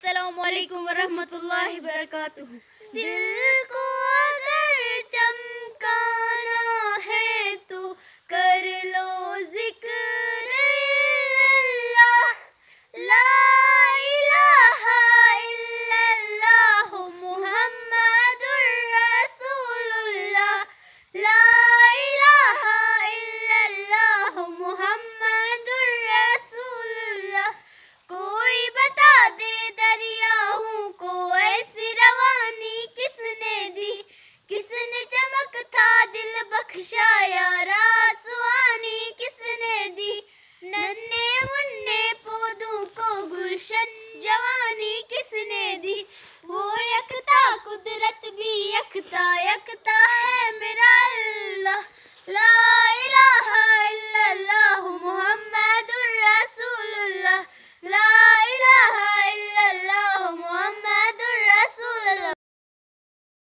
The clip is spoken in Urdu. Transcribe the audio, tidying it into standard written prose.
السلام علیکم ورحمۃ اللہ وبرکاتہ. دل کو اگر چمکانا ہے تو کر لو ذکر اللہ. لا الہ الا اللہ محمد رسول اللہ. لا الہ الا اللہ محمد رسول اللہ. کوئی بتا دے دریاؤں کو ایسی روانی کس نے دی. کس نے چمک تھا دل بخشایا رات سہانی کس نے دی. ننھے منھے پودوں کو گلشن جوانی کس نے